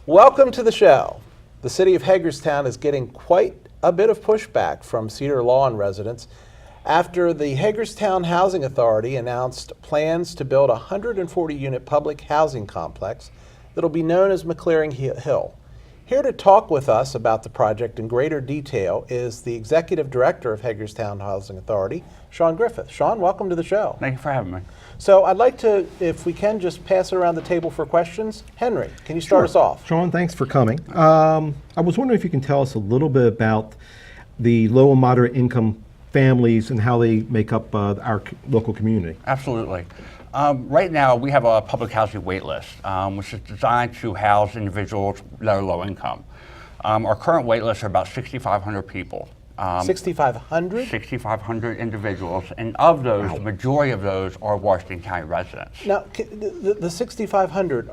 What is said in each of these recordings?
Welcome to the show. The city of Hagerstown is getting quite a bit of pushback from Cedar Lawn residents after the Hagerstown Housing Authority announced plans to build a 140-unit public housing complex that'll be known as McCleary Hill. Here to talk with us about the project in greater detail is the Executive Director of Hagerstown Housing Authority, Sean Griffith. Sean, welcome to the show. Thank you for having me. So I'd like to, if we can, just pass it around the table for questions. Henry, can you start us off? Sean, thanks for coming. I was wondering if you can tell us a little bit about the low and moderate income families and how they make up our local community. Absolutely. Right now, we have a public housing wait list, which is designed to house individuals that are low income. Our current wait lists are about 6,500 people. 6,500? 6,500 individuals, and of those, the majority of those are Washington County residents. Now, the 6,500,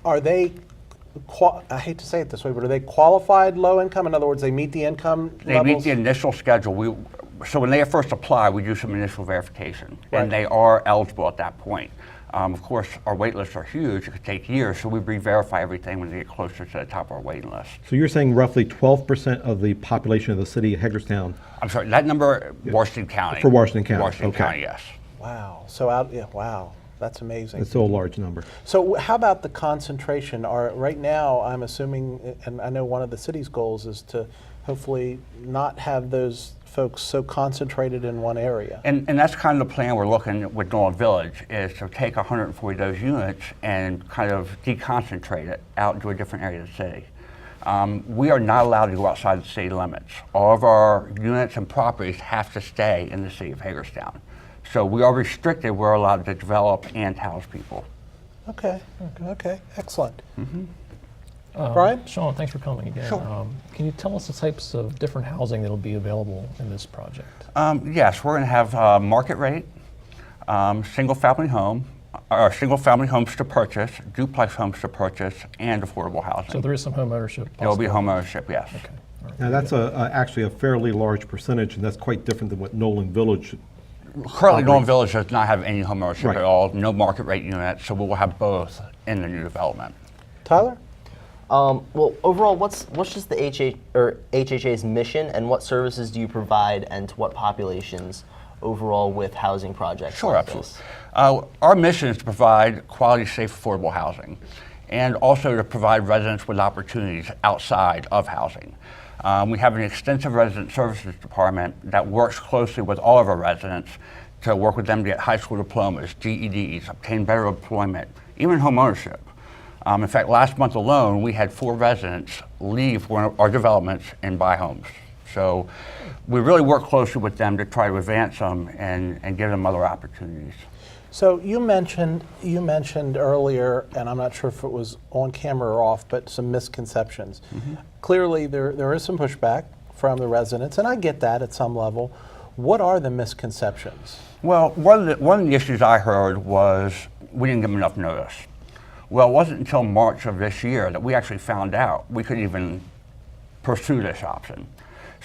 are they, I hate to say it this way, but are they qualified low income? In other words, they meet the income They levels? meet the initial schedule. So when they first apply, we do some initial verification, Right. and they are eligible at that point. Of course, our wait lists are huge. It could take years, so we re-verify everything when they get closer to the top of our waiting list. So you're saying roughly 12% of the population of the city of Hagerstown? I'm sorry, that number, Washington County. For Washington County, Washington okay. County, yes. Wow. Wow. That's amazing. It's still a large number. So how about the concentration? Right now, I'm assuming, and I know one of the city's goals is to hopefully not have those folks so concentrated in one area. And that's kind of the plan we're looking at with Nolan Village, is to take 140 of those units and kind of deconcentrate it out into a different area of the city. We are not allowed to go outside the city limits. All of our units and properties have to stay in the city of Hagerstown. So we are restricted. We're allowed to develop and house people. Okay, excellent. Brian? Sean, thanks for coming again. Sure. Can you tell us the types of different housing that will be available in this project? Yes, we're going to have market rate, single-family home, or single-family homes to purchase, duplex homes to purchase, and affordable housing. So there is some home ownership. There will be home ownership, yes. Okay. All right. Now that's actually a fairly large percentage, and that's quite different than what Nolan Village. Currently, Nolan Village does not have any home ownership Right. at all, no market rate units, so we will have both in the new development. Tyler? Well, overall, what's just the HHA's mission, and what services do you provide, and to what populations overall with housing projects? Sure, like absolutely. this? Our mission is to provide quality, safe, affordable housing, and also to provide residents with opportunities outside of housing. We have an extensive resident services department that works closely with all of our residents to work with them to get high school diplomas, GEDs, obtain better employment, even home ownership. In fact, last month alone, we had 4 residents leave one of our developments and buy homes. So we really work closely with them to try to advance them and give them other opportunities. So you mentioned earlier, and I'm not sure if it was on camera or off, but some misconceptions. Clearly, there is some pushback from the residents, and I get that at some level. What are the misconceptions? Well, one of the issues I heard was we didn't give them enough notice. Well, it wasn't until March of this year that we actually found out we could even pursue this option.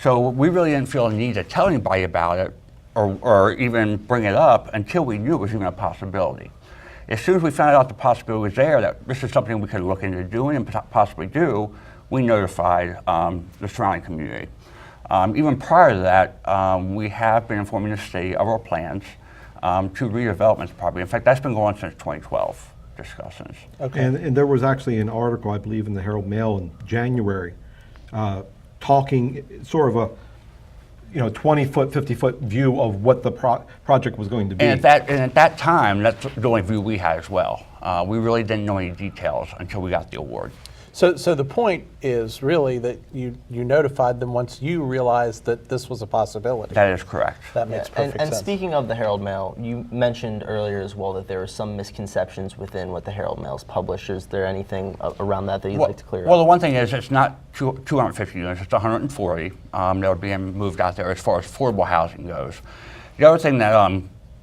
So we really didn't feel a need to tell anybody about it or even bring it up until we knew it was even a possibility. As soon as we found out the possibility was there, that this is something we could look into doing and possibly do, we notified the surrounding community. Even prior to that, we have been informing the city of our plans to redevelop this property. In fact, that's been going on since 2012. Discussions. Okay. And there was actually an article, I believe, in the Herald Mail in January, talking sort of a 20-foot, 50-foot view of what the project was going to be. And at that time, that's the only view we had as well. We really didn't know any details until we got the award. So the point is really that you notified them once you realized that this was a possibility. That is correct. That makes perfect And sense. speaking of the Herald Mail, you mentioned earlier as well that there are some misconceptions within what the Herald Mail's published. Is there anything around that you'd like to clear Well, up? the one thing is it's not 250 units, it's 140 that are being moved out there as far as affordable housing goes. The other thing that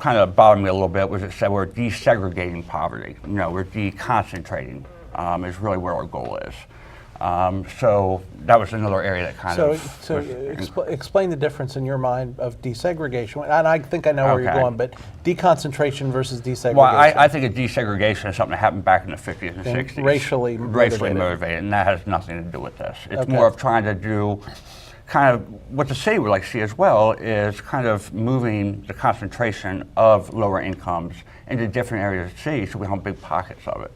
kind of bothered me a little bit was it said we're desegregating poverty. No, we're deconcentrating is really where our goal is. So that was another area that kind So, of. so was- explain the difference in your mind of desegregation. And I think I know where you're Okay. going, but deconcentration versus desegregation. Well, I think a desegregation is something that happened back in the 50s and And 60s. racially motivated. motivated, and that has nothing to do with this. It's Okay. more of trying to do kind of what the city would like to see as well is kind of moving the concentration of lower incomes into different areas of the city so we don't have big pockets of it.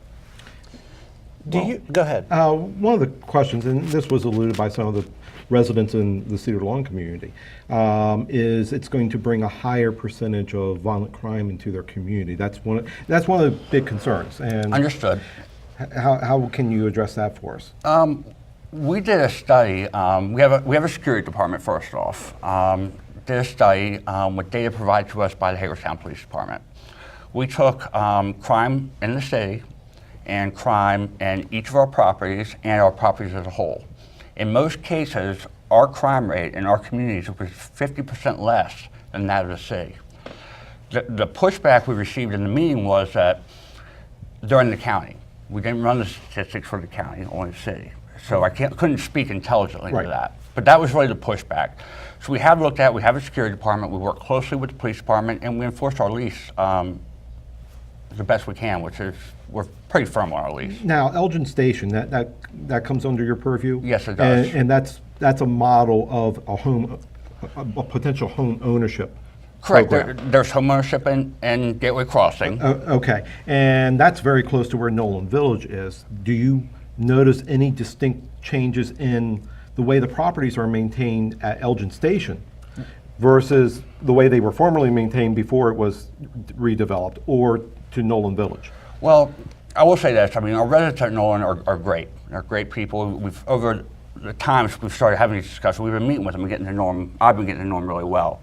Go ahead. One of the questions, and this was alluded by some of the residents in the Cedar Lawn community, is it's going to bring a higher percentage of violent crime into their community. That's one of the big concerns. And Understood. how can you address that for us? We did a study. We have a security department first off. Did a study with data provided to us by the Hagerstown Police Department. We took crime in the city and crime in each of our properties and our properties as a whole. In most cases, our crime rate in our communities was 50% less than that of the city. The pushback we received in the meeting was that they're in the county. We didn't run the statistics for the county, only the city. So I couldn't speak intelligently Right. to that. But that was really the pushback. So we have looked at, we have a security department, we work closely with the police department, and we enforce our lease the best we can, which is, we're pretty firm on our lease. Now, Elgin Station, that comes under your purview? Yes, it does. And that's a model of a potential home ownership Correct. program. There's homeownership in Gateway Crossing. Okay, and that's very close to where Nolan Village is. Do you notice any distinct changes in the way the properties are maintained at Elgin Station versus the way they were formerly maintained before it was redeveloped, or to Nolan Village? Well, I will say this. I mean, our residents at Nolan are great. They're great people. Over the times we've started having these discussions, we've been meeting with them and getting to know them. I've been getting to know them really well.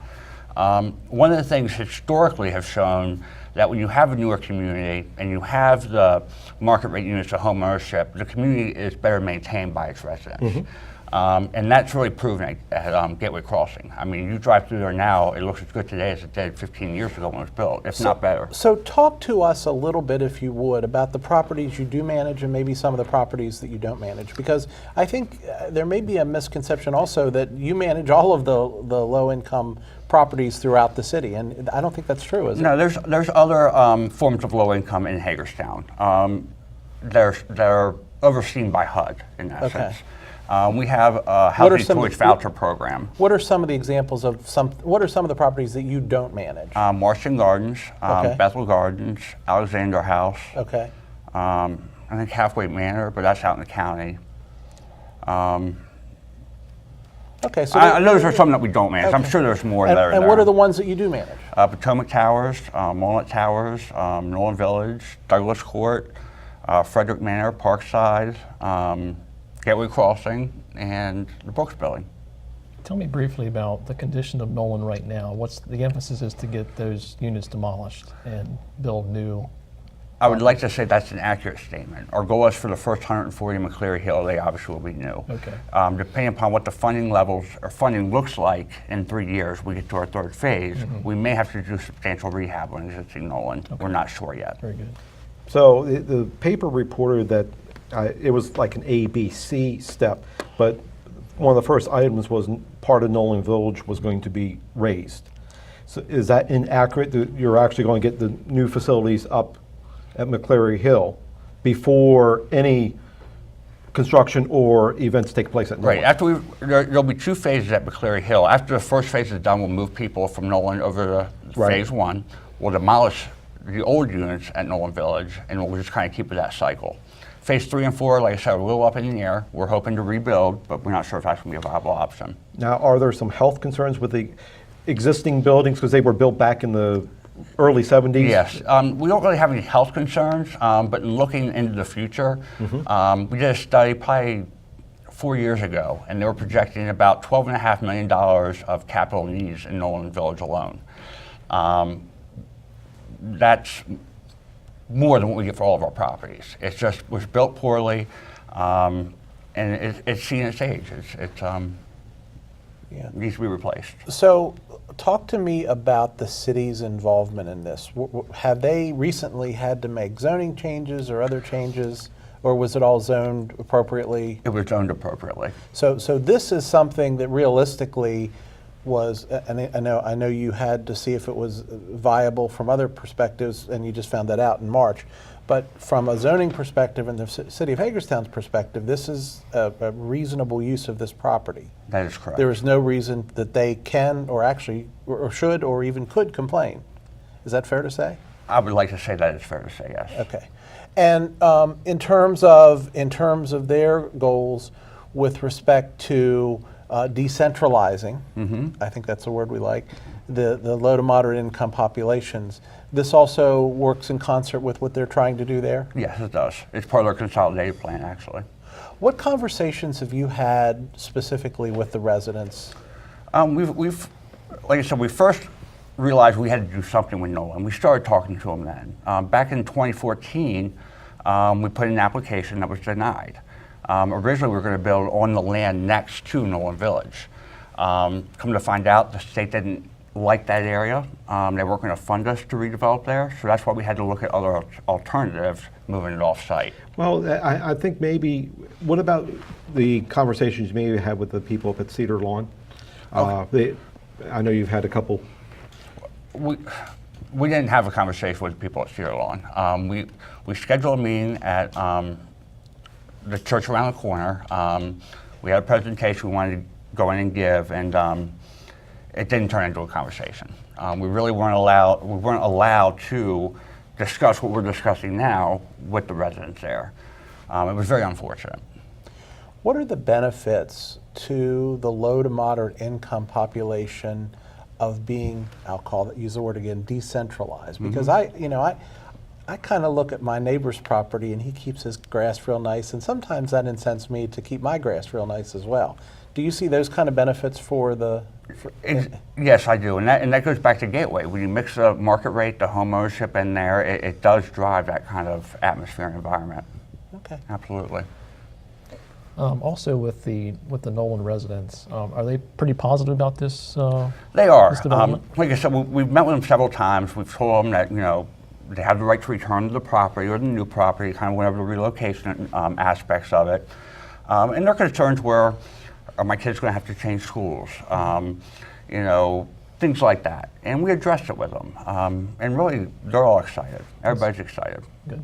One of the things historically have shown that when you have a newer community and you have the market rate units of home ownership, the community is better maintained by its residents. And that's really proven at Gateway Crossing. I mean, you drive through there now, it looks as good today as it did 15 years ago when it was built, if not better. So talk to us a little bit, if you would, about the properties you do manage and maybe some of the properties that you don't manage. Because I think there may be a misconception also that you manage all of the low-income properties throughout the city, and I don't think that's true, is it? No, there's other forms of low income in Hagerstown. They're overseen by HUD in that Okay. sense. We have a What are housing some- choice voucher program. What are some of the examples of what are some of the properties that you don't manage? Marston Gardens, Okay. Bethel Gardens, Alexander House, Okay. I think Halfway Manor, but that's out in the county. Okay, so Those are some that we don't manage. I'm Okay. sure there's more and, that are and there. what are the ones that you do manage? Potomac Towers, Walnut Towers, Nolan Village, Douglas Court, Frederick Manor, Parkside, Gateway Crossing, and the Brooks Building. Tell me briefly about the condition of Nolan right now. What's the emphasis is to get those units demolished and build new? I would like to say that's an accurate statement. Our goal is for the first 140 McCleary Hill, they obviously will be new. Okay. Depending upon what the funding levels or funding looks like in 3 years, we get to our third phase, we may have to do substantial rehab on existing Nolan. We're not sure yet. Very good. So the paper reported that it was like an A, B, C step, but one of the first items was part of Nolan Village was going to be raised. So is that inaccurate? That you're actually going to get the new facilities up at McCleary Hill before any construction or events take place at Nolan? Right. After there'll be 2 phases at McCleary Hill. After the first phase is done, we'll move people from Nolan over to Right. phase 1. We'll demolish the old units at Nolan Village, and we'll just kind of keep with that cycle. Phase 3 and 4, like I said, are a little up in the air. We're hoping to rebuild, but we're not sure if that's going to be a viable option. Now, are there some health concerns with the existing buildings because they were built back in the early 70s? Yes, we don't really have any health concerns, but in looking into the future, we did a study probably 4 years ago, and they were projecting about $12.5 million of capital needs in Nolan Village alone. That's more than what we get for all of our properties. It's just was built poorly, and it's seen its age. It needs to be replaced. So, talk to me about the city's involvement in this. Have they recently had to make zoning changes or other changes or was it all zoned appropriately? It was zoned appropriately. So this is something that realistically was, and I know you had to see if it was viable from other perspectives, and you just found that out in March. But from a zoning perspective and the city of Hagerstown's perspective, this is a reasonable use of this property. That is correct. There is no reason that they can, or actually, or should, or even could complain. Is that fair to say? I would like to say that it's fair to say, yes. Okay. And in terms of their goals with respect to decentralizing, I think that's a word we like, the low to moderate income populations, this also works in concert with what they're trying to do there? Yes, it does. It's part of our consolidated plan, actually. What conversations have you had specifically with the residents? We've, like I said, we first realized we had to do something with Nolan. We started talking to him then. Back in 2014, we put in an application that was denied. Originally, we were going to build on the land next to Nolan Village. Come to find out, the state didn't like that area. They weren't going to fund us to redevelop there, so that's why we had to look at other alternatives, moving it off-site. Well, I think maybe, what about the conversations you maybe had with the people up at Cedar Lawn? I know you've had a couple. We didn't have a conversation with people at Cedar Lawn. We scheduled a meeting at the church around the corner. We had a presentation we wanted to go in and give, and it didn't turn into a conversation. We really weren't allowed to discuss what we're discussing now with the residents there. It was very unfortunate. What are the benefits to the low to moderate income population of being, use the word again, decentralized? Because I kind of look at my neighbor's property and he keeps his grass real nice, and sometimes that incents me to keep my grass real nice as well. Do you see those kind of benefits for the? Yes, I do, and that goes back to Gateway. When you mix the market rate, the home ownership in there, it does drive that kind of atmosphere and environment. Okay. Absolutely. Also, with the Nolan residents, are they pretty positive about this? They are. This development? Like I said, we've met with them several times. We've told them that they have the right to return to the property or the new property, kind of whatever the relocation aspects of it, and their concerns were, are my kids going to have to change schools? Things like that. And we addressed it with them. And really, they're all excited. Everybody's excited. Good.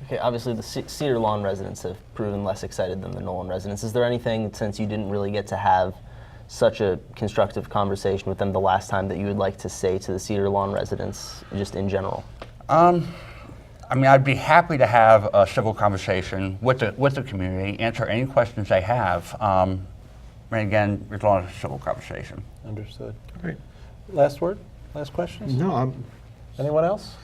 Okay, obviously the Cedar Lawn residents have proven less excited than the Nolan residents. Is there anything, since you didn't really get to have such a constructive conversation with them the last time, that you would like to say to the Cedar Lawn residents, just in general? I'd be happy to have a civil conversation with the community, answer any questions they have. And again, as long as it's a civil conversation. Understood. Great. Last word? Last questions? No, Anyone else?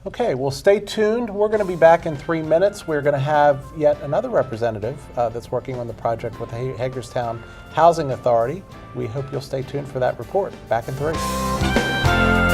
Okay, well, stay tuned. We're going to be back in 3 minutes. We're going to have yet another representative that's working on the project with the Hagerstown Housing Authority. We hope you'll stay tuned for that report. Back in 3.